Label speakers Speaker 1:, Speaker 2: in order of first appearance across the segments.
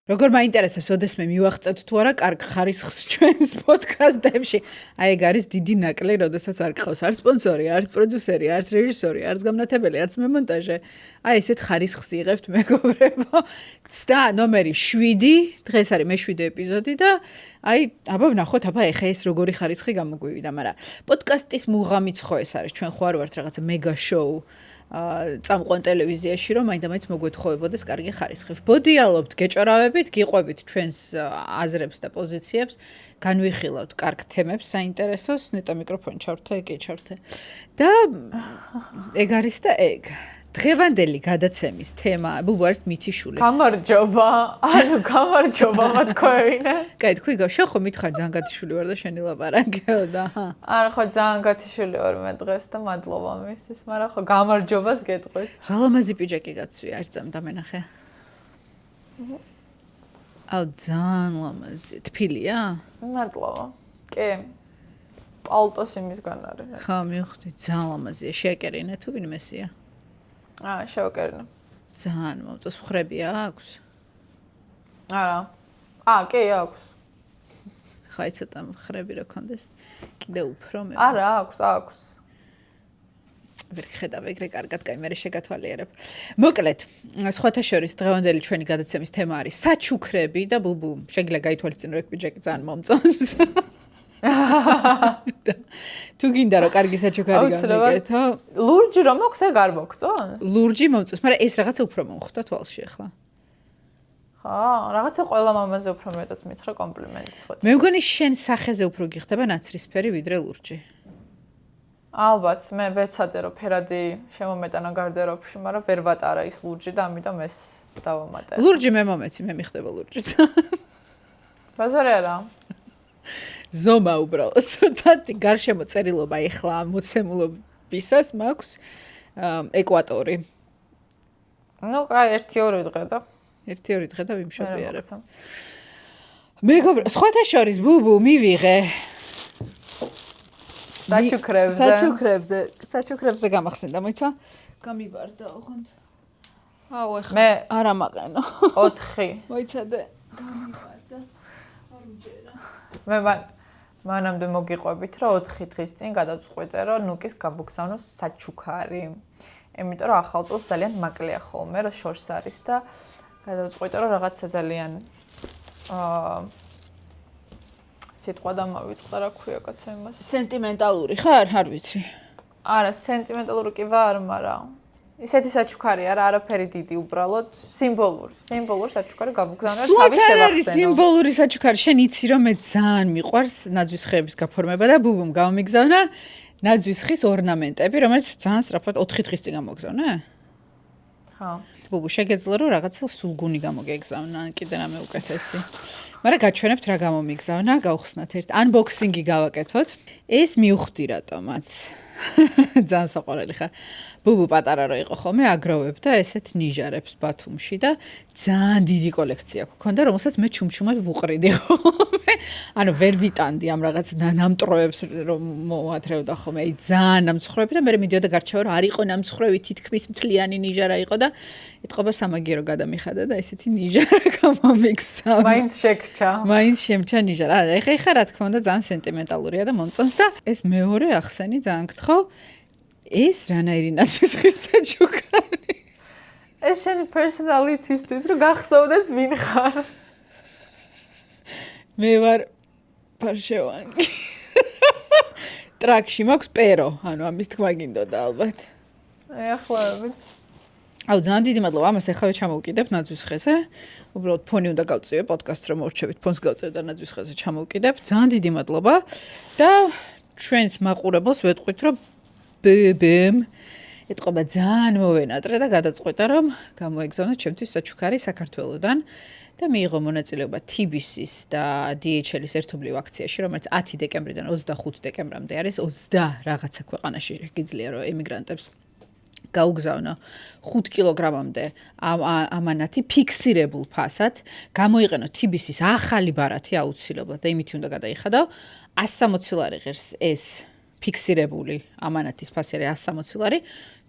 Speaker 1: როგორ მაინტერესებს, ოდესმე მივახწევთ თუ არა კარგ ხარისხს ჩვენს პოდკასტებში. აი ეგ არის დიდი ნაკლი, როდესაც არ გყავს არ სპონსორი, არც პროდიუსერი, არც რეჟისორი, არც გამნათებელი, არც მემონტაჟე. აი ესეთ ხარისხს იღებთ მეგობრებო. ცდა ნომერი 7, დღეს არის მე-7 ეპიზოდი და აი აბა ვნახოთ, აბა ეხა ეს როგორი ხარისხი გამოგვივიდა, მაგრამ პოდკასტის მუღამიც ხო ეს არის, ჩვენ ხო არ ვართ რაღაცა მეგა შოუ. წამყვან ტელევიზიაში რომ მაინდა-მაინც მოგვეთხოვებოდეს კარგი ხარისხი. ვბოდიალობთ, გეჭორავებით, გიყვებით ჩვენს აზრებს და პოზიციებს, განვიხილავთ კარგ თემებს საინტერესოს, ნეტა მიკროფონი ჩავრთე, კი ჩავრთე. და ეგ არის და ეგ. დღევანდელი გადაცემის თემა, ბუბუ არის მითიშული.
Speaker 2: გამარჯობა, გამარჯობა მათქვევინე.
Speaker 1: კაი, თქვი შენ ხო მითხარ ძალიან გათიშული ვარ და შენი ლაპარაკეო და
Speaker 2: არა ხო ძალიან გათიშული ვარ მე დღეს და მადლობა მისთვის, მაგრამ ხო გამარჯობას გეტყვით.
Speaker 1: რა ლამაზი პიჯაკი გაცვია, არ წამდა მენახე. აუ ძალიან ლამაზი, თბილია?
Speaker 2: მადლობა. კი. პალტოს იმისგან არის.
Speaker 1: ხო, მივხვდი, ძალიან ლამაზია, შეაკერინე თუ ვინმესია?
Speaker 2: შევაკერინა.
Speaker 1: ძალიან მომწონს, ხრები აქვს?
Speaker 2: არა. კი აქვს.
Speaker 1: ხა ცოტა ხრები რა კონდეს. კიდე უფრო მე.
Speaker 2: არა, აქვს.
Speaker 1: ვერ ხედავ ეგრე კარგად, კაი, მე შეგათვალიერებ. მოკლედ, სხვათა შორის დღევანდელი ჩვენი გადაცემის თემა არის საჩუქრები და ბუბუ, შეგიძლია გაითვალისწინო ეგ პიჯაკი ძალიან მომწონს. თუ გინდა რომ კარგი საჩუქარი გამიგეთო?
Speaker 2: ლურჯი რომ აქვს, ეგ არ მოგწონს?
Speaker 1: ლურჯი მომწონს, მაგრამ ეს რაღაცა უფრო მომხვდა თვალში ახლა.
Speaker 2: ხო, რაღაცა ყველა მამაზე უფრო მეტად მითხრა კომპლიმენტს ხო.
Speaker 1: მე მგონი შენ სახეზე უფრო გიხდება ნაცრისფერი ვიდრე ლურჯი.
Speaker 2: ალბათ, მე ვეცადე რომ ფერადი შემომეტანა გარდერობში, მაგრამ ვერ ვატარა ის ლურჯი და ამიტომ ეს დავამატე.
Speaker 1: ლურჯი მე მომეცი, მე მიხდება ლურჯიც.
Speaker 2: ბაზარი არა.
Speaker 1: ზომა უბრალოდ ცოტათი გარშემო წერილობა ეხლა მოცემულობისას მაქვს ეკვატორი.
Speaker 2: ნუ კაი 1-2 დღე და
Speaker 1: 1-2 დღე და ვიმშობიარებ. მეგობრებო, სხვათა შორის ბუბუ მივიღე საჩუქრებზე გამახსენდა, მოიცა? გამიბარდა ოღონდ. აუ ეხლა
Speaker 2: მე
Speaker 1: არა მაყენო.
Speaker 2: 4.
Speaker 1: მოიცადე. გამიბარდა. არ უჯერა.
Speaker 2: მე მანამდე მოგიყვებით რომ 4 დღის წინ გადავწყვიტე რომ ნუკის გამოგზავნოს საჩუქარი. იმიტომ რომ ახალ წელს ძალიან მაკლია ხოლმე რომ შორს არის და გადავწყვიტე რომ რაღაცა ძალიან სიტყვა დამავიწყდა რა ქვია კაცო იმას.
Speaker 1: სენტიმენტალური ხარ? არ ვიცი.
Speaker 2: არა, სენტიმენტალური კი ვარ, მაგრამ ისეთი საჩუქარი არა, არაფერი დიდი, უბრალოდ სიმბოლური საჩუქარი გამოგზავნა
Speaker 1: თავის შევახსენო. სულ არის სიმბოლური საჩუქარი, შენ იცი რომ მე ძალიან მიყვარს ნაძვის ხეების გაფორმება და ბუბუმ გამომიგზავნა ნაძვის ხის ორნამენტები, რომელიც ძალიან სწრაფად 4 დღის წინ გამოგზავნე?
Speaker 2: ხო.
Speaker 1: ბუბუ შეგეძლო რომ რაღაცა სულგუნი გამოგეგზავნა, კიდე რამე უკეთესი. მაგრამ გაჩვენებთ რა გამომიგზავნა, გავხსნათ ერთ unboxing-ი გავაკეთოთ. ეს მივხვდი რატომაც. ძალიან საყვარელი ხარ. ბუბუ პატარა რო იყო ხოლმე აგროვებდა ესეთ ნიჟარებს ბათუმში და ძალიან დიდი კოლექცია გქონდა, რომელსაც მე ჩუმჩუმად ვუყრიდი ხოლმე. ანუ ვერ ვიტანდი ამ რაღაც ნამტვრევებს რომ მოათრევდა ხოლმე. აი ძალიან ნამცხრევები და მე მიდიოდა გარჩევა რომ არ იყო ნამცხრევი, თითქმის მთლიანი ნიჟარა იყო და ეთყობა სამაგიერო გადამიხადა და ესეთი ნიჟარა გამომიგზავნა.
Speaker 2: მაინც შეგრჩა.
Speaker 1: მაინც შემჩა ნიჟარა. ეხა რა თქმა უნდა ძალიან სენტიმენტალურია და მომწონს და ეს მეორე ახსენი ძალიან გთხოვ. ეს რანაირი ნაცვის ხის საჩუქარი?
Speaker 2: ეს შენი პერსონალიტისთვის რომ გახსოვდეს ვინ ხარ.
Speaker 1: მე ვარ პარშევანგი. ტრაქში მაქვს პერო, ანუ ამის თქმა გინდოდა ალბათ.
Speaker 2: ახლავებით.
Speaker 1: აუ ძალიან დიდი მადლობა, ამას ახლა ჩამოვკიდებ ნაძვის ხეზე. უბრალოდ ფონი უნდა გავწიო პოდკასტს რომ მორჩებით, ფონს გავწევ და ნაძვის ხეზე ჩამოვკიდებ. ძალიან დიდი მადლობა და ჩვენს მაყურებელს ვეტყვით რომ ბებემ ეთყობა ძალიან მოვენატრე და გადაწყვეტა რომ გამოეგზავნა ჩემთვის საჩუქარი საქართველოდან და მიიღო მონაწილეობა TBC-ის და DHL-ის ერთობლივ აქციაში, რომელიც 10 დეკემბრიდან 25 დეკემბრამდე არის 20 რაღაცა ქვეყანაში შეგიძლია რომ ემიგრანტებს გაუგზავნო 5 კილოგრამამდე ამანათი ფიქსირებულ ფასად, გამოიყენო TBC-ის ახალი ბარათი აუცილებლად და იმით უნდა გადაიხადო 160 ლარი ღირს ეს ფიქსირებული ამანათის ფასი არის 160 ლარი,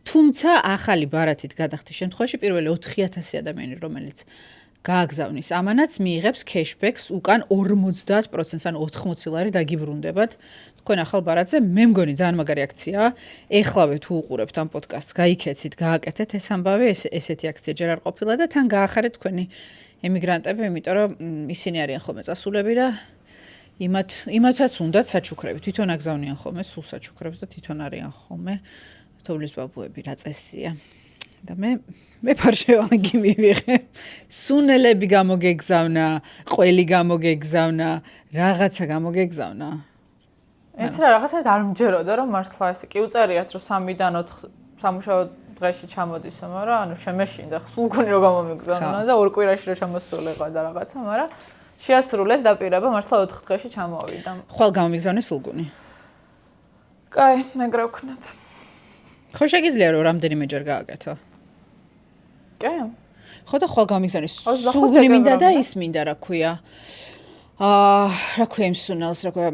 Speaker 1: თუმცა ახალი ბარათით გადახდის შემთხვევაში პირველი 4000 ადამიანი, რომელიც გააგზავნის ამანაც მიიღებს cashback-ს უკან 50%, ან 80 ლარი დაგიბრუნდებათ. თქვენ ახალ ბარათზე, მე მგონი ძალიან მაგარი აქციაა. ეხლავე თუ უყურებთ ამ პოდკასტს, გაიქეცით, გააკეთეთ ეს ამბავი, ესეთი აქცია ჯერ არ ყოფილა და თან გაახარეთ თქვენი ემიგრანტები, იმიტომ რომ ისინი არიან ხოლმე წასულები და იმათაც უნდათ საჩუქრები. თვითონ აგზავნიან ხოლმე სულ საჩუქრებს და თვითონ არიან ხოლმე თოვლის ბაბუები, რა წესია. და მე ფარშევანგი მივიღე. სუნელები გამოგეგზავნა, ყველი გამოგეგზავნა, რაღაცა გამოგეგზავნა.
Speaker 2: ეც რა რაღაცა არ მჯეროდა რომ მართლა ესე კი უწერიათ რომ 3-დან 4 სამუშაო დღეში ჩამოდისო, მაგრამ ანუ შემეშინდა სულგუნი რომ გამომიგზავნა და 2 კვირაში რომ ჩამოსულიყო და რაღაცა, მაგრამ შეასრულეს დაპირება მართლა 4 დღეში ჩამოვიდა.
Speaker 1: ხვალ გამომიგზავნე სულგუნი.
Speaker 2: კაი, მეგრე ვქნათ.
Speaker 1: ხო შეგიძლია რომ რამდენიმეჯერ გააკეთო?
Speaker 2: კი.
Speaker 1: ხო და ხვალ გამომიგზავნე სულგუნი მინდა და ის მინდა რა ქვია. რა ქვია იმ სუნელს, რა ქვია,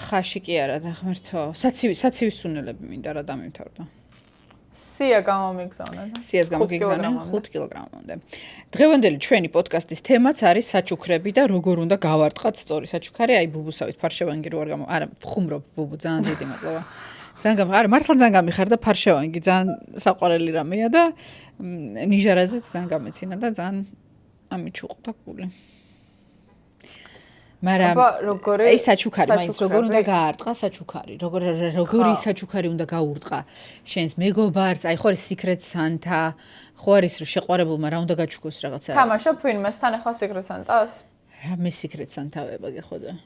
Speaker 1: ხაში კი არა და ღმერთო, საცივი სუნელები მინდა რა დამიმთავრდა.
Speaker 2: სია გამომიგზავნა და
Speaker 1: სიას გამოგიგზავნა 5 კილოგრამამდე. დღევანდელი ჩვენი პოდკასტის თემაც არის საჩუქრები და როგორ უნდა გავარტყათ სწორი საჩუქარი. აი ბუბუსავით ფარშევანგი რო არ არა, ხუმრობ ბუბუ, ძალიან დიდი მადლობა. არა, მართლა ძალიან გამიხარდა ფარშევანგი, ძალიან საყვარელი რამეა და ნიჟარაზეც ძალიან გამეცინა და ძალიან ამიჩუყდა გული. მაგრამ აი საჩუქარი მაინც როგორ უნდა გაარტყა საჩუქარი, როგორი საჩუქარი უნდა გაურტყა შენს მეგობარს, აი ხო არის Secret Santa, ხო არის რომ შეყვარებულმა რა უნდა გაჩუქოს რაღაცა.
Speaker 2: თამაშობ ფილმესთან ახლა Secret Santa-ს?
Speaker 1: რა მე Secret Santa ვებაგე ხო და?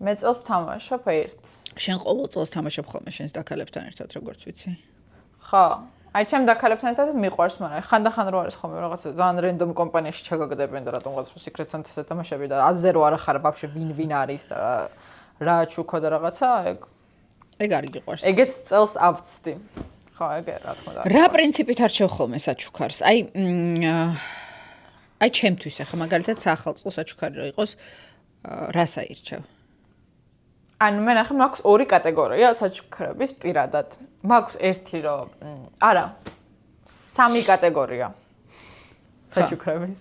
Speaker 2: მე წელს თამაშობ ერთს.
Speaker 1: შენ ყოველ წელს თამაშობ ხოლმე შენს დაქალებთან ერთად, როგორც ვიცი.
Speaker 2: ხო. აი ჩემ დაქალებთან ერთად მიყვარს, მაგრამ ხანდახან რო არის ხოლმე რაღაცა ძალიან რენდომ კომპანიაში ჩაგაგდებენ და რატომღაც Secret Santa-ს ეთამაშები და აზე რო არ ახარ ვაფშე ვინ არის და რა ჩუქო და რაღაცა,
Speaker 1: ეგ არ გიყვარს.
Speaker 2: ეგეც წელს ავწდი. ხო, ეგ რა თქმა უნდა.
Speaker 1: რა პრინციპით არჩევ ხოლმე საჩუქარს? აი ჩემთვის ახლა მაგალითად საახალწლო საჩუქარი რო იყოს, რას აირჩევ?
Speaker 2: ანუ მე ნახე მაქვს 2 კატეგორია საჩუქრების პირადად. მაქვს ერთი რომ არა 3 კატეგორია საჩუქრების.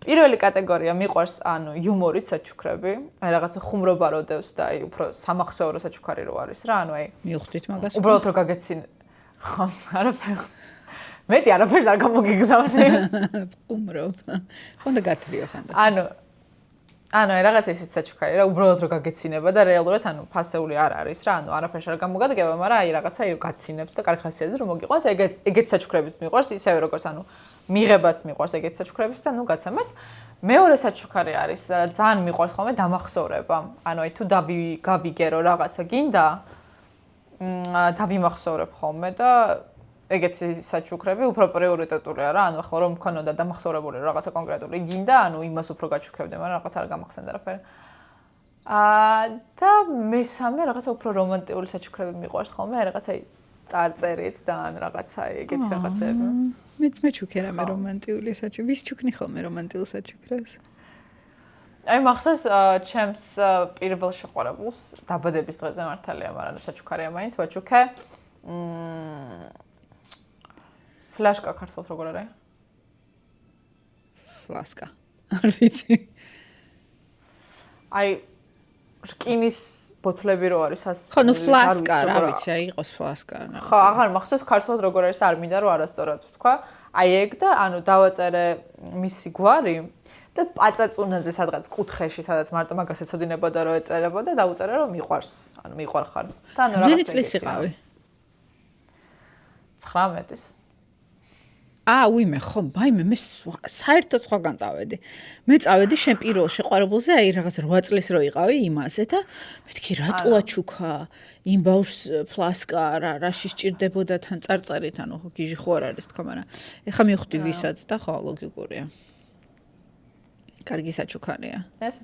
Speaker 2: პირველი კატეგორია მიყვარს ანუ იუმორით საჩუქრები. აი რაღაცა ხუმრობა როდევს და აი უფრო სამახსოვრო საჩუქარი რო არის რა, ანუ აი
Speaker 1: მივხვდით მაგას.
Speaker 2: უბრალოდ რომ გაგეცინე. ხო, არაფერი. მეტი არაფერს არ გამოგიგზავნე.
Speaker 1: ხუმრობ. ხონდა გათრიო ხანდახან.
Speaker 2: ანუ რაღაც ისეთ საჩუქარი რა, უბრალოდ რომ გაგეცინება და რეალურად ანუ ფასეული არ არის რა, ანუ არაფერს არ გამოგადგება, მაგრამ აი რაღაცა გაცინებს და კარგი ხასიათზე რომ მოგიყვანს, ეგეთ საჩუქრებიც მიყვარს, ისევე როგორც ანუ მიღებაც მიყვარს ეგეთ საჩუქრებიც და ნუ გაცემაც. მეორე საჩუქარი არის და ძალიან მიყვარს ხოლმე დამახსოვრება. ანუ აი თუ გავიგერო რაღაცა გინდა, დავიმახსოვრებ ხოლმე და ეგეთი საჩუქრები უფრო პრიორიტეტულია რა, ანუ ახლა რომ მქონოდა დამახსოვრებული რაღაცა კონკრეტული გინდა, ანუ იმას უფრო გაჩუქებდი, მაგრამ რაღაც არ გამახსენდა რაფერი. და მესამე რაღაცა უფრო რომანტიკული საჩუქრები მიყვარს ხოლმე, რაღაცა წარწერით და ან რაღაცა ეგეთი რაღაცები.
Speaker 1: მეც მეჩუქე რამე რომანტიკული საჩუქრები. ვის ჩუქნი ხოლმე რომანტიკულ საჩუქრებს?
Speaker 2: აი მახსოვს ჩემს პირველ შეყვარებულს დაბადების დღეზე მართალია, მაგრამ საჩუქარია მაინც ვაჩუქე. ფლაშკა ქართულად როგორ არის?
Speaker 1: ფლასკა. არ ვიცი.
Speaker 2: აი რკინის ბოთლები რო არის
Speaker 1: ხო, ნუ ფლასკა რა ვიცი, აი იყოს ფლასკა.
Speaker 2: ხო, აღარ მახსოვს ქართულად როგორ არის და არ მინდა რომ არასწორად ვთქვა. აი ეგ და ანუ დავაწერე მისი გვარი და პაწაწუნაზე სადღაც კუთხეში, სადაც მარტო მაგას ეცოდინებოდა რომ ეწერებოდა, დაუწერე რომ მიყვარს, ანუ მიყვარხარ. და ანუ
Speaker 1: რამდენი წლის იყავი?
Speaker 2: 19-ის.
Speaker 1: უიმე, ხო, მაიმე მე საერთოდ სხვაგან წავედი. მე წავედი შენ პირველ შეყვარებულზე, აი რაღაც 8 წლის რო იყავი იმაზე და მეთქი რატო აჩუქა იმ ბავშვს ფლასკა რაში სჭირდებოდა თან წარწერით, ანუ გიჟი ხო არ არის თქვა, მაგრამ ეხა მივხვდი ვისაც და ხო ლოგიკურია. კარგი საჩუქარია.
Speaker 2: ეს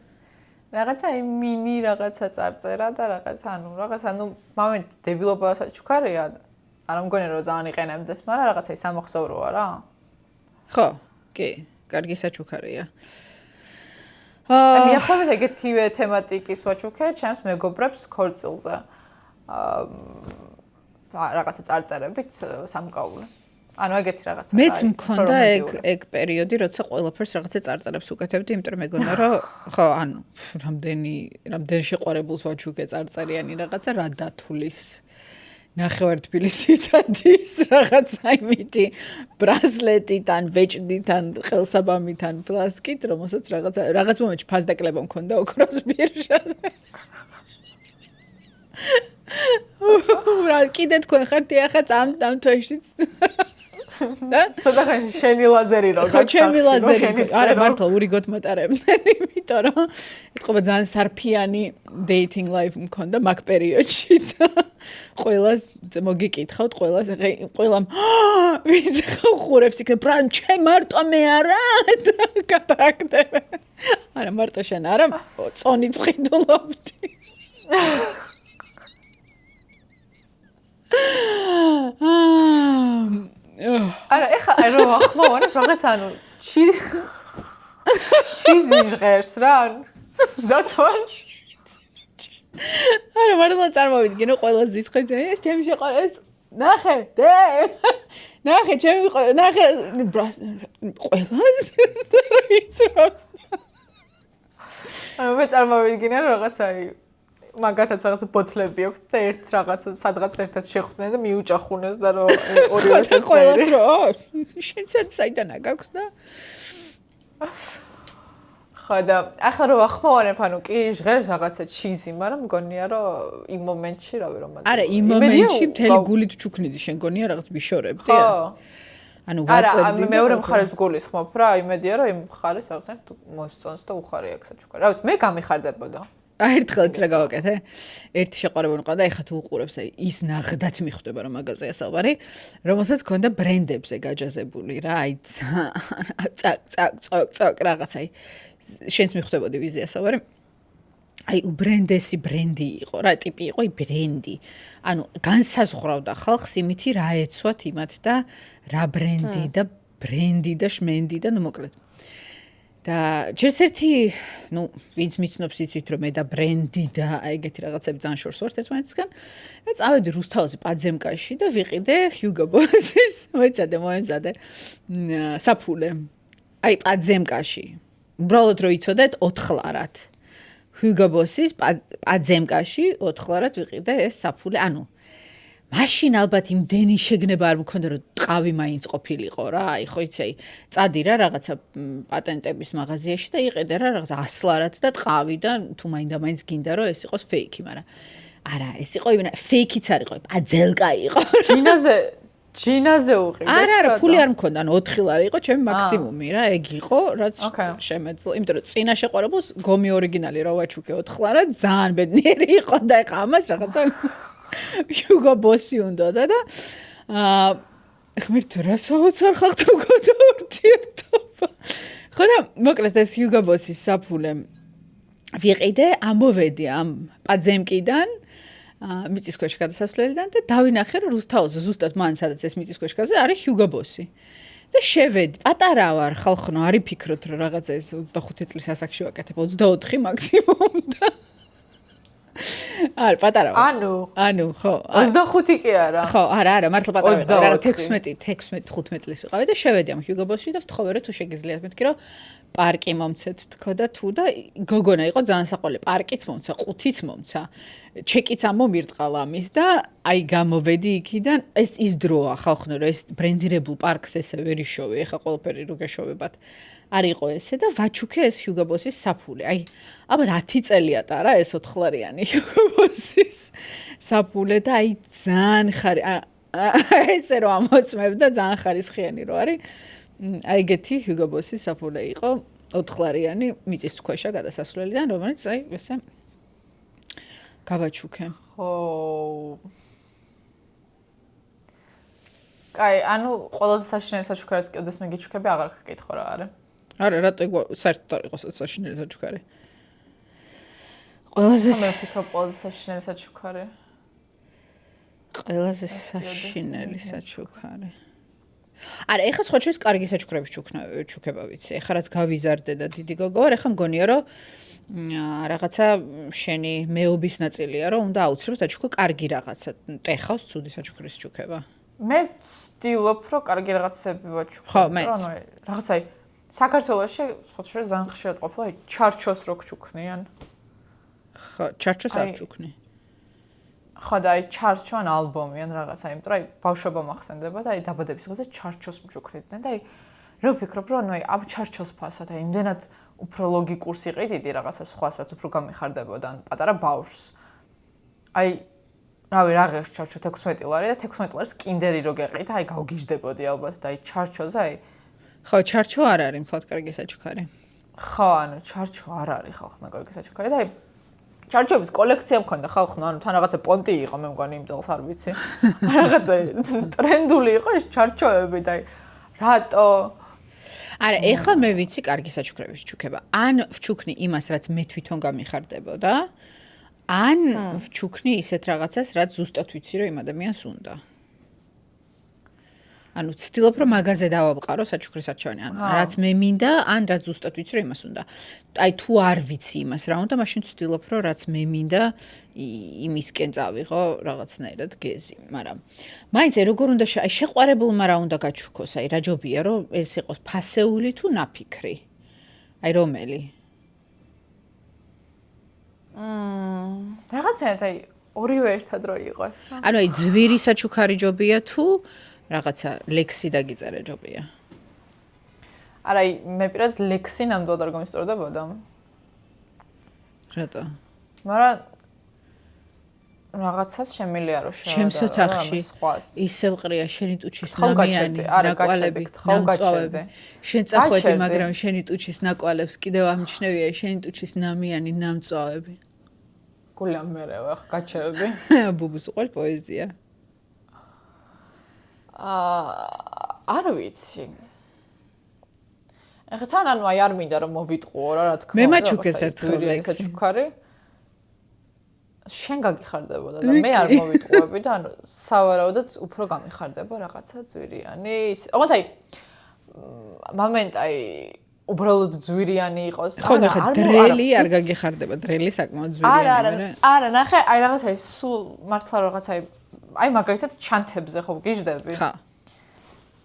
Speaker 2: რაღაცა მინი რაღაცა წარწერა და რაღაცა ანუ მომენტ დებილობა საჩუქარია. არ მგონი რომ ძალიან იყენებდეს, მაგრამ რაღაცა სამახსოვროა რა.
Speaker 1: ხო, კი, კარგი საჩუქარია.
Speaker 2: მიახლოვეთ ეგეთივე თემატიკის ვაჩუქე ჩემს მეგობრებს ქორწილზე. რაღაცა წარწერებით სამკაული. ანუ ეგეთი რაღაცა.
Speaker 1: მეც მქონდა ეგ პერიოდი, როცა ყველაფერს რაღაცა წარწერებს უკეთებდი, იმიტომ რომ მეგონა რომ ხო, ანუ რამდენი შეყვარებულს ვაჩუქე წარწერიანი რაღაცა რა დათulis. ნახევარ თბილისი დადის რაღაცა იმითი ბრასლეტიდან, ბეჭდიდან, ხელსაბამიდან ფლასკით, რომელსაც რაღაც მომენტში ფასდაკლება მქონდა ოქროს ბირჟაზე. რა კიდე თქვენ ხართ ახლა ამ თვეშიც
Speaker 2: ცოტა შენი ლაზერი რო
Speaker 1: ხო ჩემი ლაზერი არა მართლა ურიგოთ მატარებდნენ იმიტომ რომ ეთყობა ძალიან სარფიანი dating life მქონდა მაგ პერიოდში და ყველას მოგიკითხავთ ყველამ ვინც ხურებს იქ ბრან ჩემ მარტო მე არა გადააგდებ არა მარტო შენ არა წონით ვყიდულობდი
Speaker 2: არა ეხა რომ ახმოვანებ რაღაც ანუ ჩიზი ჟღერს რა დათვალ
Speaker 1: არა მართლა წარმოვიდგინე ყველა ზისხეზე ეს ჩემი შეყარეს ნახე დე ნახე ჩემი ნახე ყველას იცროს
Speaker 2: ანუ მე წარმოვიდგინე რომ რაღაცა მაგათაც რაღაც ბოთლები აქვს და ერთ რაღაცა სადღაც ერთად შეხვდნენ და მიუჭახუნეს და რომ ორივე
Speaker 1: ყველას რო შენც საიდან აქვს და
Speaker 2: ხო და ახლა რომ ახმოვანებ ანუ კი ჟღერს რაღაცა ჩიზი მაგრამ მგონია რომ იმ მომენტში რავი რომ
Speaker 1: არა იმ მომენტში მთელი გულით ჩუქნიდი შენ გონია რაღაც ბიშორებდი ანუ ვაწერდი
Speaker 2: არა მეორე მხარეს გულისხმობ რა იმედია რომ იმ მხარეს რაღაცა თუ მოსწონს და უხარი აქ საჩუქარი რა ვიცი მე გამიხარდებოდა
Speaker 1: ერთხელაც რა გავაკეთე ერთი შეყვარებული მყავდა ეხა თუ უყურებს აი ის ნაღდათ მიხვდება რომ მაგაზე ასალბარი რომელსაც ქონდა ბრენდებზე გაჯაზებული რა აი წაკ რაღაცა აი შენც მიხვდებოდი ვიზი ასალბარი აი უბრენდესი ბრენდი იყო რა ტიპი იყო აი ბრენდი ანუ განსაზღვრავდა ხალხს იმითი რა ეცვათ იმათ და რა ბრენდი და ბრენდი და შმენდი და ნუ მოკლედ და ჯერს ერთი, ну, ვინც მიცნობს იცით რომ მე და ბრენდი და აი ეგეთი რაღაცები ძალიან შორს ვართ ერთმანეთისგან. და წავედი რუსთავზე პაძემკაში და ვიყიდე Hugo Boss-ის, მოეცადე საფულე. აი პაძემკაში. უბრალოდ რომ იცოდეთ 4 ლარად. Hugo Boss-ის პაძემკაში 4 ლარად ვიყიდე ეს საფულე. ანუ მაშინ ალბათ იმდენი შეგნება არ მქონდა რომ ტყავი მაინც ყოფილიყო რა აი ხო იცი წადი რა რაღაცა პატენტების მაღაზიაში და იყიდე რა რაღაცა 100 ლარად და ტყავი და თუ მაინდა-მაინც გინდა რომ ეს იყოს ფეიქი მაგრამ არა ეს იყო ფეიქიც არ იყო პაძელკა იყო
Speaker 2: ჯინაზე უყიდე
Speaker 1: არა ფული არ მქონდა ანუ 4 ლარი იყო ჩემი მაქსიმუმი რა ეგ იყო რაც შემეძლო იმიტომ რომ წინა შეყვარებულს გომი ორიგინალი რა ვაჩუქე 4 ლარად ძალიან ბედნიერი იყო და ეხა ამას რაღაცა Hugo Boss-ი უნდა და ხმერთ რასაუც არ ხალხთ მქონდა ურთიერთობა ხო და მოკლედ ეს Hugo Boss-ის საფულე ვიყიდე ამოვედი ამ პაძემკიდან მიწისქვეშ გადასასვლელიდან და დავინახე რომ რუსთავზე ზუსტად მან სადაც ეს მიწისქვეშ გადასასვლელი არის Hugo Boss-ი და შევედი პატარა ვარ ხალხო არ იფიქროთ რომ რაღაცა ეს 25 წლის ასაკში ვაკეთებ 24 მაქსიმუმ და არა პატარა ანუ ხო
Speaker 2: 25 კი არა
Speaker 1: ხო არა მართლა პატარა რა 16-15 წლის ვიყავი და შევედი ამ Hugo Boss-ში და ვთხოვე რომ თუ შეგიძლიათ მეთქი რომ პარკი მომცეთ თქო და თუ და გოგონა იყო ძალიან საყვარელი პარკიც მომცა ყუთიც მომცა ჩეკიც ამომირტყალა ამის და აი გამოვედი იქიდან ის დროა ხალხო რომ ეს ბრენდირებულ პარკს ესე ვერ იშოვე ეხა ყველაფერი რო გეშოვებათ არ იყო ესე და ვაჩუქე ეს Hugo Boss-ის საფულე. აი, ალბათ 10 წელიატა რა ეს 4 ლარიანი Hugo Boss-ის საფულე და აი ძალიან ესე რომ ამოწმებ და ძალიან ხარისხიანი რო არის. აი ეგეთი Hugo Boss-ის საფულე იყო 4 ლარიანი მიწის ქვეშა გადასასვლელიდან, რომელიც აი ესე გავაჩუქე.
Speaker 2: ხო. კაი, ანუ ყველაზე საშინელი საჩუქარიც კიდევ მე გიჩუქები აღარ გკითხო რა არის.
Speaker 1: არა, რატო საერთოდ არ იყოს საშინელი საჩუქარი? ყველაზე
Speaker 2: საშინელი საჩუქარი.
Speaker 1: ყველაზე საშინელი საჩუქარი. არა, ეხლა სხვა შეიძლება კარგი საჩუქრების ჩუქება ვიცი. ეხლა რაც გავიზარდე და დიდი გოგო ვარ, ეხლა მგონია რომ რაღაცა შენი მეობის ნაწილია, რომ უნდა აუცილებლად საჩუქრო კარგი რაღაცა. ტეხავს ცუდი საჩუქრის ჩუქება.
Speaker 2: მე ვცდილობ, რომ კარგი რაღაცები ვაჩუქო.
Speaker 1: ხო, მეც.
Speaker 2: რაღაცა საქართველოში სხვადასხვა ძალიან ხშირად ყოფილა ჩარჩოს რო გჩუქნიან.
Speaker 1: ხო, ჩარჩოს არ ჩუქნი.
Speaker 2: ხო და ჩარჩო ან ალბომი ან რაღაცა, იმიტომ რომ ბავშვობა მახსენდება და დაბადების დღეზე ჩარჩოს მჩუქნიდნენ და რა ვფიქრობ, რომ ამ ჩარჩოს ფასად იმდენად უფრო ლოგიკურს იყიდიდი რაღაცა სხვასაც უფრო გამიხარდებოდა ან პატარა ბავშვს. რავი, რაღაც ჩარჩო 16 ლარი და 16 ლარის კინდერი რო გეყიდ, გავგიჟდებოდი ალბათ და ჩარჩოზე
Speaker 1: ხო, ჩარჩო არ არის მთლად კარგი საჩუქარი.
Speaker 2: ხო, ანუ ჩარჩო არ არის ხალხმა კარგი საჩუქარი და ჩარჩოების კოლექცია მქონდა ხალხმა, ანუ თან რაღაცა პონტი იყო, მე მგონი იმ წელს არ ვიცი. რაღაცა ტრენდული იყო ეს ჩარჩოები და რატო?
Speaker 1: არა, ეხლა მე ვიცი კარგი საჩუქრების ჩუქება. ან ვჩუქნი იმას, რაც მე თვითონ გამიხარდებოდა, ან ვჩუქნი ისეთ რაღაცას, რაც ზუსტად ვიცი, რომ იმ ადამიანს უნდა. ანუ ვცდილობ, რომ მაგაზე დავაბყარო საჩუქრის არჩევანი, ანუ რაც მე მინდა, ან რაც ზუსტად ვიცი, რომ იმას უნდა. თუ არ ვიცი იმას რა უნდა, მაშინ ვცდილობ, რომ რაც მე მინდა, იმისკენ წავიღო რაღაცნაირად გეზი, მაგრამ მაინც როგორ უნდა შეყვარებულმა რა უნდა გაჩუქოს, რა ჯობია, რომ ეს იყოს ფასეული თუ ნაფიქრი. რომელი?
Speaker 2: რაღაცნაირად ორივე ერთად რო იყოს.
Speaker 1: ანუ ძვირი საჩუქარი ჯობია თუ რაღაცა ლექსი დაგიწერე ჯობია.
Speaker 2: არა, მე პირად ლექსი ნამდვილად არ გამისწორდებოდა.
Speaker 1: რატო?
Speaker 2: მაგრამ რაღაცას შემილია რომ შევადარო.
Speaker 1: ჩემს ოთახში ისევ ყრია შენი ტუჩის ნამიანი, ნაკვალები, ნამწვავები. შენ წახვედი, მაგრამ შენი ტუჩის ნაკვალებს კიდევ ამჩნევია შენი ტუჩის ნამიანი, ნამწვავები.
Speaker 2: გულამ მერე ვახ, გაჩერდი.
Speaker 1: ბუბუს უყვარ პოეზია.
Speaker 2: არ ვიცი. ეხლა თან ანუ არ მინდა რომ მოვიტყუო რა თქმა უნდა.
Speaker 1: მე მაჩუქეს ერთხელ ლექსი.
Speaker 2: შენ გაგიხარდებოდა და მე არ მოვიტყუები და ანუ სავარაუდოდ უფრო გამიხარდება რაღაცა ძვირიანი. ოღონდ მომენტ უბრალოდ ძვირიანი იყოს.
Speaker 1: ხო, ნახე, დრელი არ გაგიხარდება, დრელი საკმაოდ ძვირიანი.
Speaker 2: არა, ნახე, რაღაცა სულ მართლა რაღაცა მაგალითად ჩანთებზე ხო გიждები?
Speaker 1: ხა.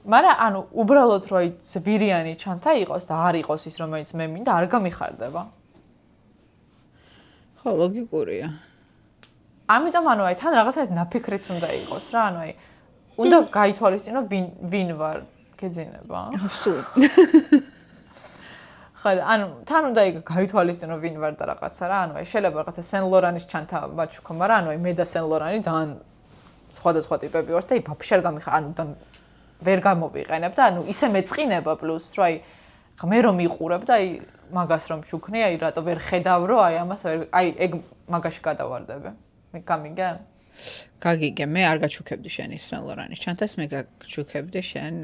Speaker 2: მაგრამ ანუ უბრალოდ რო ძვირიანი ჩანთა იყოს და არ იყოს ის რომელიც მე მინდა, არ გამიხარდება.
Speaker 1: ხო, ლოგიკურია.
Speaker 2: ამიტომ ანუ თან რაღაცა ნაფიქრიც უნდა იყოს რა, ანუ უნდა გაითვალისწინო ვინ ვარ, გეძინება.
Speaker 1: სულ.
Speaker 2: ხო, ანუ თან უნდა გაითვალისწინო ვინ ვარ და რაღაცა რა, ანუ შეიძლება რაღაცა სენ ლორანის ჩანთა ვაჩუქო, მაგრამ ანუ მე და სენ ლორანი ძალიან სხვადასხვა ტიპები ვართ და ვაფშე არ გამიხარ, ანუ ვერ გამოვიყენებ და ანუ ისე მეწყინება პლუს რომ მე რომ მიყურებ და მაგას რომ ვჩუქნი, რატო ვერ ხედავ რომ ამას ეგ მაგაში გადავარდები. მე გამიგე?
Speaker 1: გაგიგე, მე არ გაჩუქებდი შენი სენ ლორანის ჩანთას, მე გაჩუქებდი შენ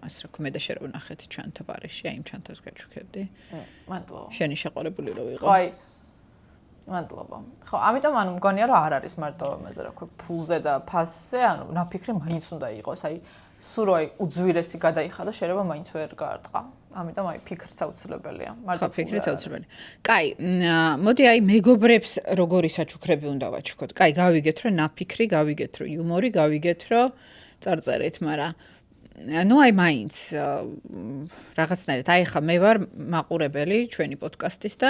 Speaker 1: ასე რა ქვია, მე და შენ რო ნახეთ ჩანთა პარიზში, იმ ჩანთას გაჩუქებდი.
Speaker 2: მადლობა.
Speaker 1: შენი შეყვარებული რო ვიყო.
Speaker 2: მადლობა. ხო, ამიტომ ანუ მგონია რომ არ არის მარტო ამაზე რა ქვია, ფულზე და ფასზე, ანუ ნაფიქრი მაინც უნდა იყოს, სულ უძვირესი გადაიხადა, შეიძლება მაინც ვერ გაარტყა. ამიტომ ფიქრიც აუცილებელია.
Speaker 1: ხო, ფიქრიც აუცილებელია. კაი, მოდი მეგობრებს როგორი საჩუქრები უნდა ვაჩუქოთ. კაი, გავიგეთ რომ ნაფიქრი, გავიგეთ რომ იუმორი, გავიგეთ რომ წარწერით, მაგრამ ნუ მაინც რაღაცნაირად ხა მე ვარ მაყურებელი ჩვენი პოდკასტის და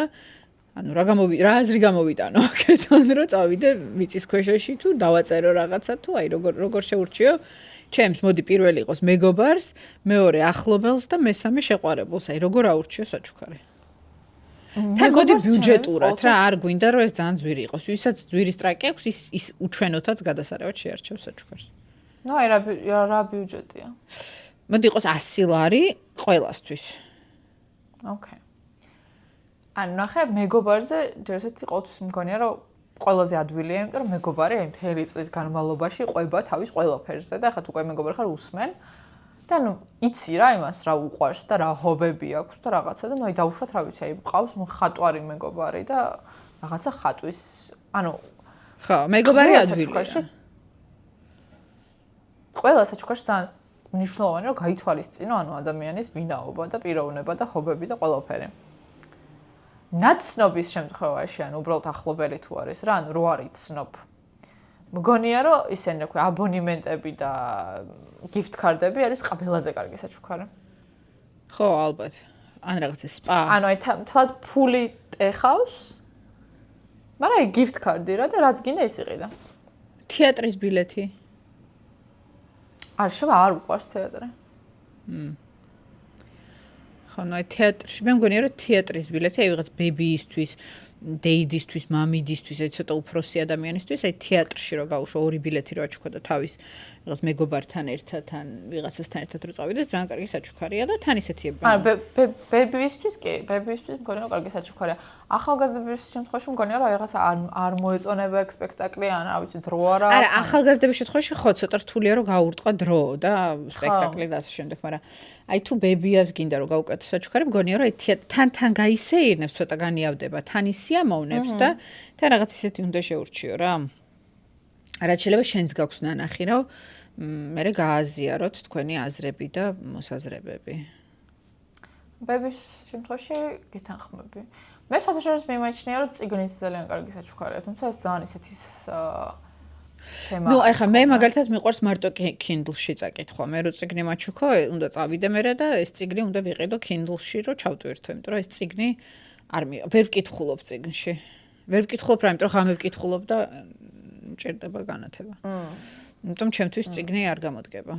Speaker 1: ანუ რა აზრი გამოვიტანო აქედან რომ წავიდე მიწის ქვეშეში თუ დავაწერო რაღაცა თუ როგორ შეურჩიო ჩემს მოდი პირველი იყოს მეგობარს, მეორე ახლობელს და მესამე შეყვარებულს, როგორ აურჩიო საჩუქარი. თან მოდი ბიუჯეტურად რა, არ გვინდა რომ ეს ძალიან ძვირი იყოს. ვისაც ძვირი სტრაიკი აქვს, ის უჩვენოთაც გადასარევად შეარჩევს საჩუქარს.
Speaker 2: ნუ რა ბიუჯეტია?
Speaker 1: მოდი იყოს 100 ლარი ყველასთვის.
Speaker 2: ოკეი. ანუ ნახე მეგობარზე ჯერჯერობით ყოველთვის მგონია რომ ყველაზე ადვილია, იმიტომ რომ მეგობარი მთელი წლის განმავლობაში ყვება თავის ყველაფერზე და ახლა თუ უკვე მეგობარი ხარ უსმენ და ნუ იცი რა იმას რა უყვარს და რა ჰობები აქვს და რაღაცა და ნუ დავუშვათ რა ვიცი, ყავს ხატვარი მეგობარი და რაღაცა ხატვის, ანუ
Speaker 1: ხო, მეგობარი ადვილია.
Speaker 2: ყველა საჩუქარში ძალიან მნიშვნელოვანია რომ გაითვალისწინო ანუ ადამიანის ვინაობა და პიროვნება და ჰობები და ყველაფერი. ნაცნობის შემთხვევაში, ანუ უბრალოდ ახლობელი თუ არის რა, ანუ რო არის ცნობ. მგონია რომ ისინი რა ქვია აბონემენტები და gift card-ები არის ყველაზე კარგი საჩუქარი.
Speaker 1: ხო, ალბათ. ან რაღაცა spa.
Speaker 2: ანუ აი თლად ფული ეხავს. მაგრამ აი gift card-ი რა და რაც გინდა ის იყიდა.
Speaker 1: თეატრის ბილეთი.
Speaker 2: არ უყვარს თეატრი.
Speaker 1: ხო, ნუ აი თეატრში მე მგონია რომ თეატრის ბილეთი აი ვიღაც ბებიისთვის, დეიდისთვის, მამიდისთვის, აი ცოტა უფროსი ადამიანისთვის, აი თეატრში რო გაუშვა ორი ბილეთი რო აჩუქა და თავის ვიღაც მეგობართან ერთად ან ვიღაცასთან ერთად რო წავიდეს, ძალიან კარგი საჩუქარია და თან ისეთია.
Speaker 2: ანუ ბებიისთვის კი, ბებიისთვის მგონია რომ კარგი საჩუქარია. ახალგაზრდების შემთხვევაში მგონია რომ რაღაცა არ მოეწონება ეგ სპექტაკლი ან რა ვიცი დრო არა.
Speaker 1: არა, ახალგაზრდების შემთხვევაში ხო ცოტა რთულია რომ გაურტყა დრო და სპექტაკლი და ასე შემდეგ, მაგრამ აი თუ ბებიას გინდა რომ გაუკეთო საჩუქარი, მგონია რომ აი თან გაისეირნებს, ცოტა განიავდება, თან ისიამოვნებს და თან რაღაც ისეთი უნდა შეურჩიო რა. რაც შეიძლება შენც გაქვს ნანახი, რომ მე გააზიაროთ თქვენი აზრები და მოსაზრებები.
Speaker 2: ბების შემთხვევაში გეთანხმები. მე საერთოდ მიმაჩნია რომ წიგნით ძალიან კარგი საჩუქარია, თუმცა ეს ძალიან ისეთი თემა.
Speaker 1: ნუ ახლა მე მაგალითად მიყვარს მარტო Kindle-ში წაკითხვა. მე რო წიგნი მაჩუქო, უნდა წავიდე მერე და ეს წიგნი უნდა ვიყიდო Kindle-ში, რომ ჩავტვირთო, იმიტომ რომ ეს წიგნი ვერ ვკითხულობ წიგნში. ვერ ვკითხულობ რა, იმიტომ რომ ხამე ვკითხულობ და მჭირდება განათება. იმიტომ ჩემთვის წიგნი არ გამოდგება.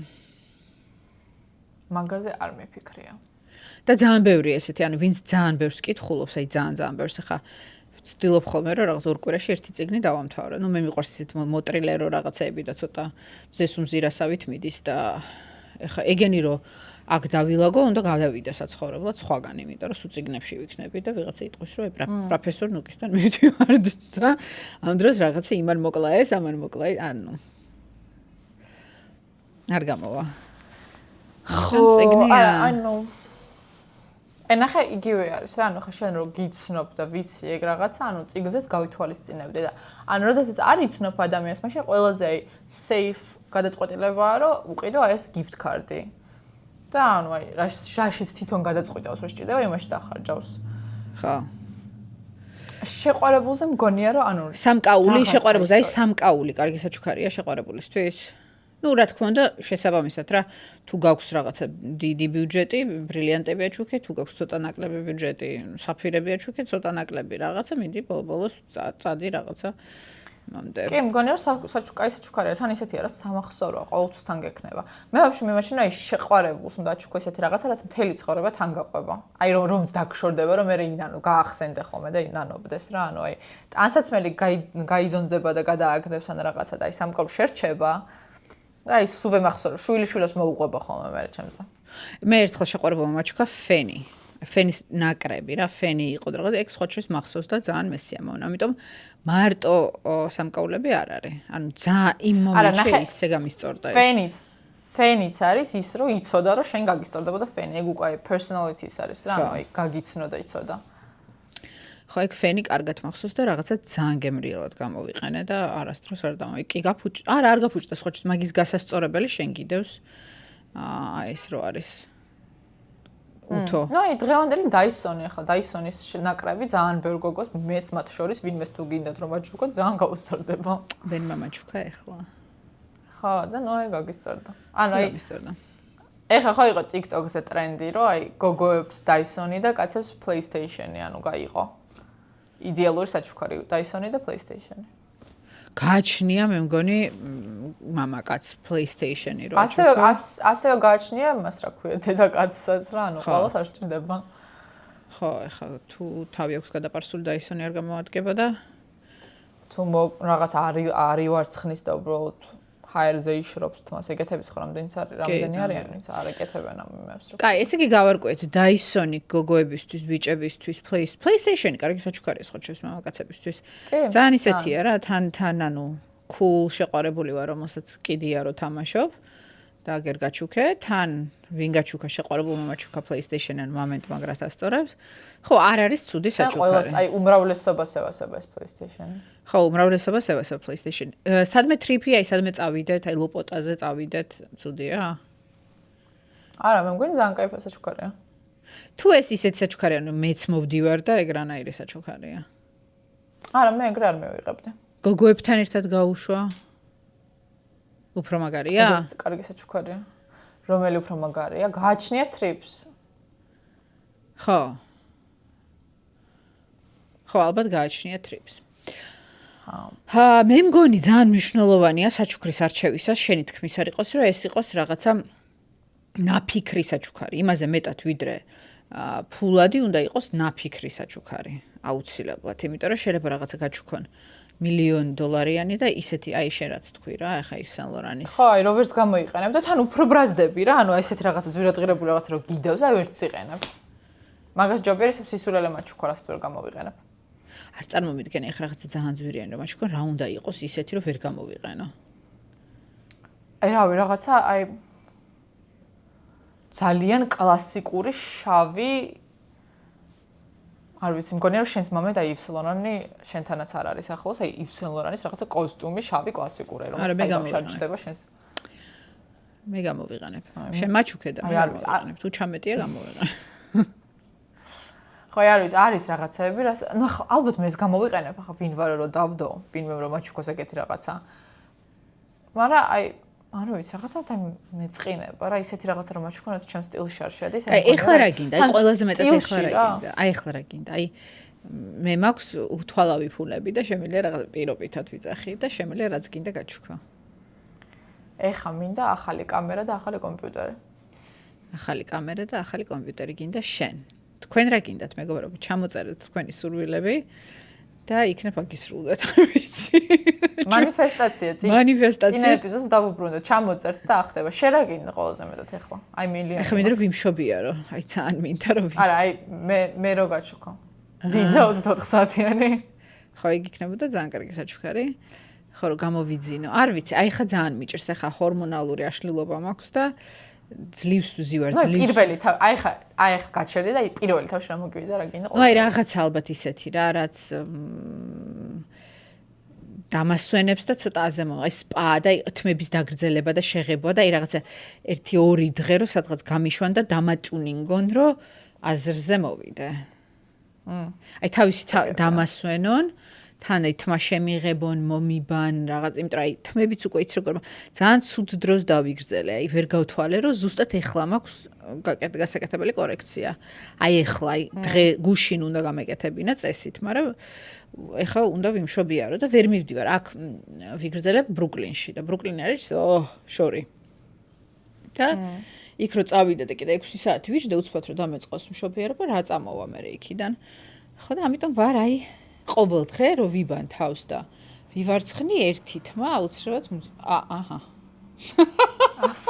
Speaker 2: მაგაზე არ მეფიქრია.
Speaker 1: და ძალიან ბევრი ესეთი, ანუ ვინც ძალიან ბევრს კითხულობს, აი ძალიან ბევრს ხა ვცდილობ ხოლმე რომ რაღაც ორ კვირაში ერთი წიგნი დავამთავრე. ნუ მე მიყვარს ისეთ მოტრილერო რაღაცეები და ცოტა მზეს უმზირასავით მიდის და ეხა ეგენი რომ აქ დავილაგო, უნდა გადავიდე საცხოვრებლად სხვაგან, იმიტომ რომ სულ წიგნებში ვიქნები და ვიღაცა იტყვის რომ პროფესორ ნუკისთან მივდივარ და ამ დროს რაღაცა იმან მოკლა ეს, ამან მოკლა, ანუ არ გამოვა.
Speaker 2: ხო, ანუ ენახე იგივე არის რა, ანუ ხა შენ რო გიცნობ და ვიცი ეგ რაღაცა, ანუ წიგნზეც გავითვალისწინებდი და ანუ როდესაც არ იცნობ ადამიანს, მაშინ ყველაზე აი safe გადაწყვეტილებაა რომ უყიდო აი ეს gift card-ი. და ანუ აი რაშიც თვითონ გადაწყვიტავს რომ სჭირდება იმაში დახარჯავს.
Speaker 1: ხო.
Speaker 2: შეყვარებულზე მგონია რომ ანუ
Speaker 1: სამკაული შეყვარებულზე, აი სამკაული კარგი საჩუქარია შეყვარებულისთვის. ნუ რა თქმა უნდა, შესაბამისად რა, თუ გაქვს რაღაცა დიდი ბიუჯეტი, ბრილიანტები აჩუქე, თუ გაქვს ცოტა ნაკლები ბიუჯეტი, საფირები აჩუქე, ცოტა ნაკლები რაღაცა, მიდი ბოლოს წადი რაღაცა მომდე.
Speaker 2: კი, მგონია რომ საჩუქარია თან ისეთია რა, სამახსოვრო ყოველთვის თან გექნება. მე ვაფშე მიმაჩნია ის შეყვარებულს უნდა აჩუქო ესეთი რაღაცა, რაც მთელი ცხოვრება თან გაყვება. აი რომც დაგშორდება, რომ მე ინანო გაახსენდე ხოლმე და ინანობდეს რა, ანუ აი ტანსაცმელი გაიძონძება და გადააგდებს ან რაღაცა და აი სამკაული შერჩება. აი სუვე მახსოვს, შვილიშვილებს მოუყვება ხოლმე მე ჩემზე.
Speaker 1: მე ერთხელ შეყვარებულმა მაჩუქა ფენი. ფენის ნაკრები რა, ფენი იყო და რაღაც ეგ სხვა შეს მახსოვს და ძალიან მესიამოვნა. ამიტომ მარტო სამკაულები არ არის. ანუ ძალიან იმ მომენტში ისე გამისწორდა ეს.
Speaker 2: ფენიც არის ის რომ იცოდა რომ შენ გაგისწორდებოდა ფენი. ეგ უკვე personality-ის არის რა, ანუ აი გაგიცნო და იცოდა.
Speaker 1: ხო, ეგ ფენი კარგად მახსოვს და რაღაცა ძალიან გემრიელად გამოვიყენე და არასდროს არ დამო. კი გაფუჭ. არ გაფუჭდა სხვა შეს მაგის გასასწორებელი შენ გიდევს. ეს რო არის უთო.
Speaker 2: ნუ აი დღევანდელი დაისონი ახლა დაისონის ნაკრები ძალიან ბევრ გოგოს მეც მათ შორის ვინმეს თუ გინდათ რომ აჩუქოთ ძალიან გაუსწორდება.
Speaker 1: ბენმა მაჩუქა ახლა.
Speaker 2: ხო და ნუ აი გაგისწორდა. ანუ აი
Speaker 1: გაგისწორდა.
Speaker 2: ეხლა ხო იყო TikTok-ზე ტრენდი რომ აი გოგოებს დაისონი და კაცებს PlayStation-ი ანუ გაიყო. იდეალური საჩუქარი დაისონი და PlayStation-ი.
Speaker 1: გააჩნია მე მგონი მამაკაც PlayStation-ი რო
Speaker 2: აჩუქა. ასევე გააჩნია მას რა ქვია დედაკაცსაც რა, ანუ ყველას არ სჭირდება.
Speaker 1: ხო, ეხლა თუ თავი აქვს გადაპარსული Dyson-ი არ გამოადგება და
Speaker 2: თუ რაღაც არ ივარცხნის და უბრალოდ ჰაერზე იშრობს თმას ეკეთებს ხო რამდენი არიან ვინც არ ეკეთებენ ამ იმებს რო.
Speaker 1: კაი, ესე იგი გავარკვიეთ Dyson-ი გოგოებისთვის, ბიჭებისთვის, PlayStation-ი კარგი საჩუქარია სხვა შეს მამაკაცებისთვის. ძალიან ისეთია რა, თან ანუ cool შეყვარებული ვარ, რომელსაც კიდია რო თამაშობ. და აგერ გაჩუქე, თან ვინ გაჩუქა შეყვარებულმა მაჩუქა PlayStation-ი ან მომენტ მაგრად ასწორებს. ხო, არ არის ცუდი საჩუქარი.
Speaker 2: აი უმრავლესობას ევასება ეს PlayStation-ი.
Speaker 1: ხო, უმრავლესობას ევასება PlayStation. სადმე ტრიპი, აი სადმე წავიდეთ, აი ლოპოტაზე წავიდეთ, ცუდია?
Speaker 2: არა, მე მგონი ძალიან кайფა საჩუქარია.
Speaker 1: თუ ეს ისეთი საჩუქარია, ანუ მეც მოვდივარ და ეგრანაირი საჩუქარია.
Speaker 2: არა, მე ეგრე არ მევიღებდი.
Speaker 1: გოგოებთან ერთად გაუშვა? უფრო მაგარია?
Speaker 2: ეს კარგი საჩუქარია. რომელი უფრო მაგარია? გააჩნია ტრიპს.
Speaker 1: ხო. ხო, ალბათ გააჩნია ტრიპს. მე მგონი ძალიან მნიშვნელოვანია საჩუქრის არჩევისას შენი თქმის არ იყოს, რომ ეს იყოს რაღაცა ნაფიქრი საჩუქარი. იმაზე მეტად ვიდრე ფულადი უნდა იყოს ნაფიქრი საჩუქარი. აუცილებლად, იმიტომ რომ შეიძლება რაღაცა გაჩუქონ $1,000,000-იანი და ისეთი აი შენ რაც თქვი რა, ახლა ის Saint Laurent-ის.
Speaker 2: ხო, აი როვერტს გამოიყენებ და თან უფრო ბრაზდები რა, ანუ ესეთი რაღაცა ძვირადღირებული რაღაცა რო გიდევს და ვერც იყენებ. მაგას ჯობია ის სისულელე მაჩუქო რასაც ვერ გამოვიყენებ.
Speaker 1: არ წარმომიდგენი ახლა რაღაცა ძალიან ძვირიანი რომ მაჩუქო რა უნდა იყოს ისეთი რომ ვერ გამოვიყენო.
Speaker 2: აი რავი, რაღაცა აი ძალიან კლასიკური შავი არ ვიცი, მგონია რომ შენს მამე და Yves Saint Laurent შენთანაც არ არის ახლოს, აი Yves Saint Laurent-ის რაღაცა კოსტუმი შავი კლასიკური, რომელიც შარჯდება შენს.
Speaker 1: მე გამოვიყენებ. შენ მაჩუქე და მე გამოვიყენებ. თუ ჩამეტია გამოვიყენებ.
Speaker 2: ხო, არ ვიცი, არის რაღაცები, რას, ნუ ალბათ მე ეს გამოვიყენებ, ახლა ვინ ვარო რომ დავდო, ვინმე რომ მაჩუქოს ეგეთი რაღაცა. მაგრამ აი არ ვიცი, რაღაცა მეწყინება რა, ისეთი რაღაცა რომ მაჩუქონ, რაც ჩემს სტილში არ შედის.
Speaker 1: აი, ეხლა რა გინდა? აი, ყველაზე მეტად ეხლა რა გინდა? აი, ეხლა რა გინდა? აი, მე მაქვს უთვალავი ფულები და შემიძლია რაღაცა პირობითად ვიძახი და შემიძლია რაც გინდა გაჩუქო.
Speaker 2: ეხლა მინდა ახალი კამერა და ახალი კომპიუტერი.
Speaker 1: ახალი კამერა და ახალი კომპიუტერი გინდა შენ. თქვენ რა გინდათ, მეგობრებო, ჩამოწერეთ თქვენი სურვილები და იქნებ აგისრულდეთ, არ ვიცი.
Speaker 2: მანიფესტაცია წინ.
Speaker 1: მანიფესტაცია.
Speaker 2: წინ ეპიზოდს დავუბრუნდეთ, ჩამოწერთ და ახდება. შენ რა გინდა ყველაზე მეტად ეხლა? აი მილიონი.
Speaker 1: ეხლა მინდა რომ ვიმშობია რომ, აი ძალიან მინდა რომ.
Speaker 2: არა, აი მე რო გაჩუქო. ძიძა 24 საათიანი.
Speaker 1: ხო, იგი იქნებოდა ძალიან კარგი საჩუქარი. ხო, რომ გამოვიძინო. არ ვიცი, აი ხა ძალიან მიჭირს, ეხლა ჰორმონალური აშლილობა მაქვს და ძლივს ვზივარ, ძლივს.
Speaker 2: პირველი თავ, აი ხა გაჩერდი და პირველი თავში რა მოგივიდა რა გინდა?
Speaker 1: აი რაღაც ალბათ ისეთი რა, რაც დამასვენებს და ცოტა აზემო, აი სპა და თმების დაგრძელება და შეღებვა და აი რაღაცა 1-2 დღე რო სადღაც გამიშვან და დამატუნინგონ, რომ აზრზე მოვიდე. აი თავისი დამასვენონ თან აი თმა შემიღებონ, მომიბან, რაღაც, იმიტომ აი თმებიც უკვე იცი როგორ ძალიან ცუდ დროს დავიგრძელე, აი ვერ გავთვალე, რომ ზუსტად ეხლა მაქვს გასაკეთებელი კორექცია. აი ეხლა, აი დღე გუშინ უნდა გამეკეთებინა წესით, მაგრამ ეხლა უნდა ვიმშობიარო და ვერ მივდივარ. აქ ვიგრძელებ ბრუკლინში და ბრუკლინი არის შორი. და იქ რო წავიდე და კიდე 6 საათი ვიждე უცბად რომ დამეწყოს მშობიარობა, რა წამოვა მე იქიდან. ხო და ამიტომ ვარ აი ყოველ დღე რო ვიბან თავს და ვივარცხნი ერთი თმა აუცილებლად აჰა.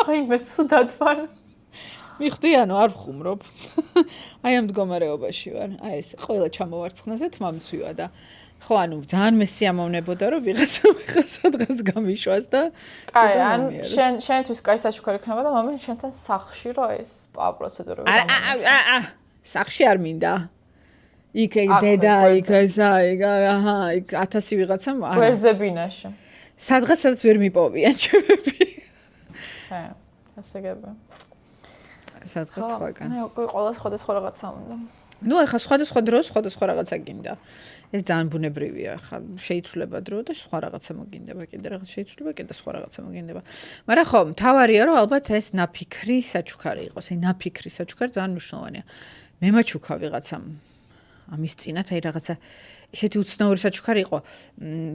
Speaker 2: აი მე ცუდად ვარ.
Speaker 1: მიხდი ანუ არ ვხუმრობ. აი ამ მდგომარეობაში ვარ. აი ეს ყველა ჩამოვარცხნაზე თმა მცვივა და ხო ანუ ძალიან მესიამოვნებოდა რომ ვიღაცა სადღაც გამიშვას და
Speaker 2: აი ან შენთვის კაი საჩუქარი იქნება და მომენ შენთან სახლში რო ეს სპა პროცედურები
Speaker 1: არა სახლში არ მინდა. იქ დედა იქ ესა აჰა იქ 1000 ვიღაცამ არა
Speaker 2: გვერდზებინაში
Speaker 1: სადღაც ვერ მიპოვიან ჩემები
Speaker 2: ჰა ასე გება
Speaker 1: სადღაც სხვაგან
Speaker 2: მე უკვე ყველა სხვადასხვა რაღაცა უნდა
Speaker 1: ნუ ახლა სხვადასხვა დროს სხვადასხვა რაღაცა გინდა ეს ძალიან ბუნებრივია ახლა შეიცვლება დრო და სხვა რაღაცა მოგინდება კიდე რაღაც შეიცვლება კიდე სხვა რაღაცა მოგინდება მაგრამ ხო მთავარია რომ ალბათ ეს ნაფიქრი საჩუქარი იყოს აი ნაფიქრი საჩუქარი ძალიან მნიშვნელოვანია მე მაჩუქა ვიღაცამ ამის წინათ აი რაღაცა ისეთი უცნაური საჩუქარი იყო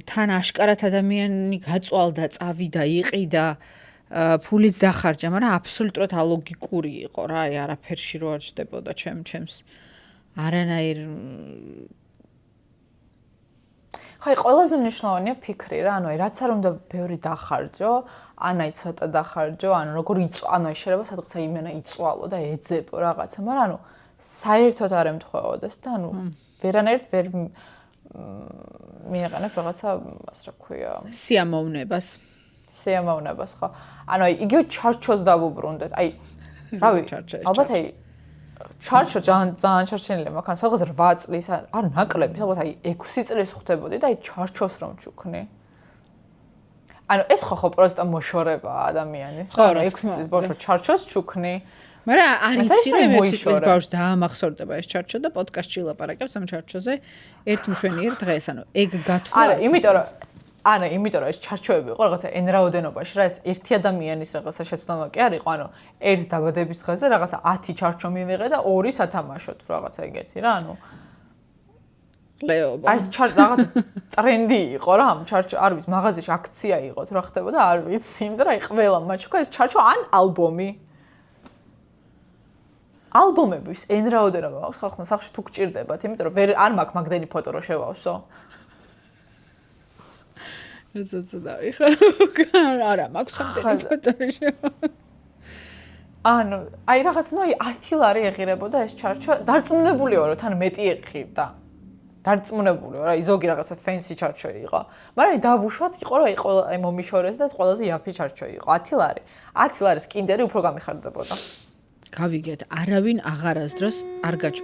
Speaker 1: თან აშკარად ადამიანი გაწვალდა წავიდა იყიდა ფულიც დახარჯა მაგრამ აბსოლუტურად ალოგიკური იყო რა აი არაფერში რო არ ჩდებოდა ჩემს არანაირ
Speaker 2: ხაი ყველაზე მნიშვნელოვანია ფიქრი რა ანუ აი რაც არ უნდა ბევრი დახარჯო ან აი ცოტა დახარჯო ან როგორ ანუ აი შეიძლება სადღაც აი იმენა იწვალო და ეძებო რაღაცა მაგრამ ანუ საერთოდ არ ემთხვეოდეს და ანუ ვერანაირად ვერ მიეყენებ რაღაცა ასე რა ქვია სიამოვნებას ხო ანუ აი იგივე ჩარჩოს დავუბრუნდეთ აი რავი ალბათ აი ჩარჩო ძალიან ჩარჩენილია მაგან სადღაც 8 წლის არ ნაკლები სადღაც აი 6 წლის ხვდებოდი და აი ჩარჩოს რომ ჩუქნი ანუ ეს ხო პროსტა მოშორება ადამიანის
Speaker 1: ხო
Speaker 2: 6 წლის ბავშვს ჩარჩოს ჩუქნი
Speaker 1: მაგრამ არიცი რომ 6 წლის ბავშვს დაამახსოვრდება ეს ჩარჩო და პოდკასტში ლაპარაკებს ამ ჩარჩოზე ერთ მშვენიერ დღეს ანუ ეგ გათვლა
Speaker 2: არა იმიტომ რომ ანუ იმიტომ რომ ეს ჩარჩოები იყო რაღაცა n რაოდენობაში რა ეს ერთი ადამიანის რაღაცა შეცდომა კი არ იყო ანუ ერთ დაბადების დღეზე რაღაცა 10 ჩარჩო მივიღე და 2 სათამაშოთ რაღაცა ეგეთი რა ანუ
Speaker 1: ლეობა
Speaker 2: ეს რაღაცა ტრენდი იყო რა ამ ჩარჩო არ ვიცი მაღაზიაში აქცია იყო თუ რა ხდებოდა არ ვიცი იმიტომ რომ აი ყველა მაჩქო ეს ჩარჩო ან ალბომი ალბომების n რაოდენობა მაქვს ხალხთან სახში თუ გჭირდებათ იმიტომ რომ ვერ არ მაქვს მაგდენი ფოტო რო შევავსო
Speaker 1: როდესაც დავიხარ არა მაქვს ხამდენი ფოტოში
Speaker 2: ანუ აი რაღაც ნუ აი 10 ლარი ეღირებოდა ეს ჩარჩო დარწმუნებული ვარო თან მეტი ეღირდა დარწმუნებული ვარ აი ზოგი რაღაცა ფენსი ჩარჩო იყო მაგრამ დავუშვათ იყო რომ აი ყველა აი მომიშორეს და ყველაზე იაფი ჩარჩო იყო 10 ლარი 10 ლარის კიდერი უფრო გამიხარდებოდა
Speaker 1: გავიგეთ არავინ აღარასდროს არ გაჭ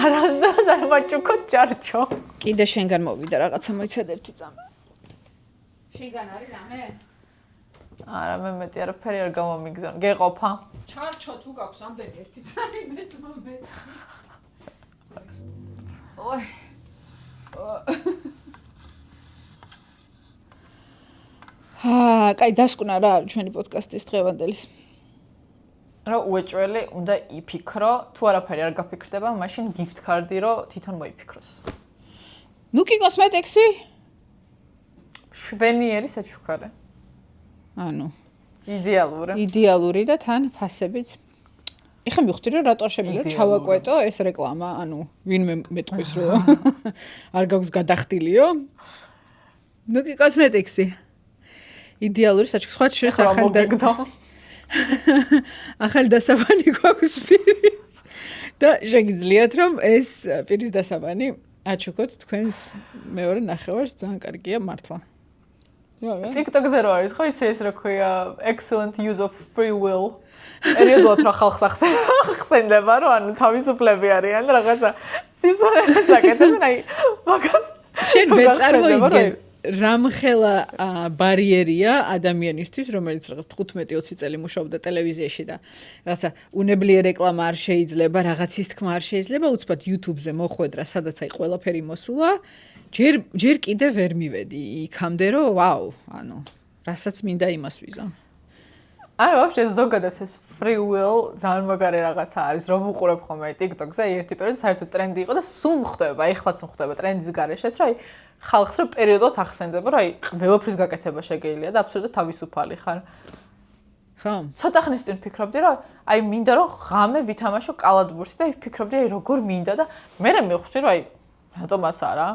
Speaker 2: არასდროს არ მაჭუქო ჩარჩო
Speaker 1: კიდე შენგან მოვიდა რაღაცა მოიცად ერთი წამი შენგან არის რამე
Speaker 2: არა მე მეტი არაფერი არ გამომიგზავნ გეყოფა
Speaker 1: ჩარჩო თუ გაქვს ამდენი ერთი წამი მეც მომეთ ой კაი დასკვნა რა არის ჩვენი პოდკასტის დღევანდელის
Speaker 2: რა უეჭველი უნდა იფიქრო თუ არაფერი არ გაფიქრდება მაშინ gift card-ი რო თვითონ მოიფიქროს
Speaker 1: ნუკი კოსმეტიქსი
Speaker 2: შვენიერი საჩუქარი
Speaker 1: ანუ
Speaker 2: იდეალური
Speaker 1: და თან ფასებიც ეხლა მივხვდი რომ რატო არ შემიძლია ჩავაკვეტო ეს რეკლამა ანუ ვინმე მეტყვის რომ არ გაქვს გადახდილიო ნუკი კოსმეტიქსი იდეალური საჩუქარი სხვა შეს ახალი დასაბანი გვაქვს პირის და შეგიძლიათ რომ ეს პირის დასაბანი აჩუქოთ თქვენს მეორე ნახევარს ძალიან კარგია მართლა
Speaker 2: TikTok-ზე რო არის ხო იცი ეს რა ქვია excellent use of free will პერიოდულად რა ხალხს ახსენდება რომ ანუ თავისუფლები არიან რაღაცა სიზონეს აკეთებენ აი მაგას
Speaker 1: შენ ვერ წარმოიდგენ რამხელა ბარიერია ადამიანისთვის რომელიც რაღაც 15-20 წელი მუშაობდა ტელევიზიაში და რაღაცა უნებლიე რეკლამა არ შეიძლება რაღაცის თქმა არ შეიძლება უცბად YouTube-ზე მოხვედრა სადაც აი ყველაფერი მოსულა ჯერ კიდე ვერ მივედი იქამდე რომ ვაუ ანუ რასაც მინდა იმას ვიზა
Speaker 2: არა ვაფშე ზოგადად ეს free will ძალიან მაგარი რაღაცა არის რომ უყურებ ხოლმე TikTok-ზე ერთი პერიოდი საერთოდ ტრენდი იყო და სულ ხდება ეხლაც ხდება ტრენდის გარეშეც რომ აი ხალხს რომ პერიოდულად ახსენდება რომ აი ყველაფრის გაკეთება შეგეძლია და აბსოლუტურად თავისუფალი ხარ
Speaker 1: ხო
Speaker 2: ცოტა ხნის წინ ფიქრობდი რომ აი მინდა რომ ღამე ვითამაშო კალათბურთი და ფიქრობდი აი როგორ მინდა და მე მივხვდი რომ აი რატომაც არა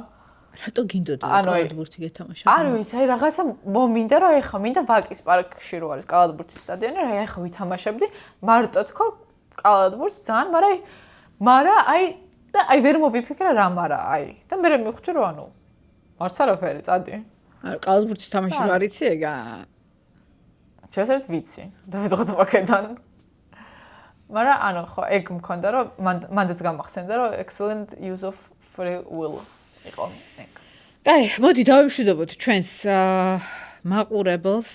Speaker 1: რატო გინდოდა კალათბურთი გეთამაშო
Speaker 2: არ ვიცი აი რაღაცა მომინდა რომ ეხა მინდა ვაკის პარკში რო არის კალათბურთის სტადიონი რა ეხა ვითამაშებდი მარტო თქო კალათბურთს ძალიან მაგრამ აი ვერ მოვიფიქრე რა მარა აი და მე მივხვდი რომ ანუ არც არაფერი წადი
Speaker 1: არა კალათბურთის თამაში რო არიცი ეგა
Speaker 2: შეიძლება ვიცი და ვიწყოთ მაგედან მაგრამ ანუ ხო ეგ მქონდა რომ მანდაც გამახსენდა რომ excellent use of free will იყო ეგ.
Speaker 1: კაი, მოდი დავიმშვიდობოთ ჩვენს მაყურებელს.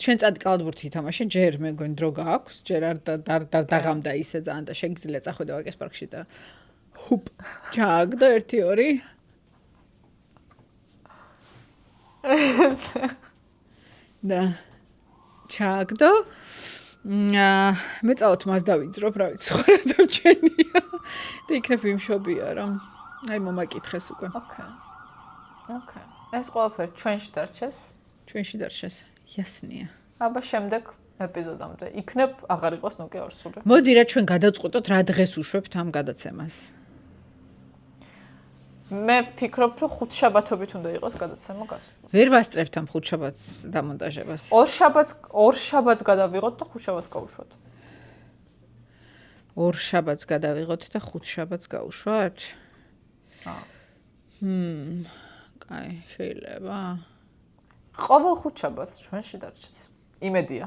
Speaker 1: ჩვენ წადი კალათბურთი ითამაშე, ჯერ მე მგონი დრო გააქვს, ჯერ არ დაღამდა ისე ძალიან და შეგიძლია წახვიდე ვაკეს პარკში და ჰუპ ჩააგდო 1-2 და ჩააგდო მე წავთ მას დავიძრობ რა ვიცი ხო რა დამჩენია და იქნებ იმშობია რომ აი მომაკითხეს უკვე
Speaker 2: ოკეი ეს ყველაფერი ჩვენში დარჩეს
Speaker 1: იასნია
Speaker 2: აბა შემდეგ ეპიზოდამდე იქნებ აღარ იყოს ნუკი ორსული
Speaker 1: მოდი რა ჩვენ გადავწყვეტოთ რა დღეს უშვებთ ამ გადაცემას
Speaker 2: მე ვფიქრობ რომ ხუთშაბათობით უნდა იყოს გადაცემა გასული
Speaker 1: ვერ ვასწრებთ ამ ხუთშაბათს დამონტაჟებას
Speaker 2: ორ შაბათს გადავიღოთ და ხუთშაბათს გავუშვათ
Speaker 1: ორ შაბათს გადავიღოთ და ხუთშაბათს გავუშვათ კაი შეიძლება
Speaker 2: ყოველ ხუთშაბათს ჩვენში დარჩეს იმედია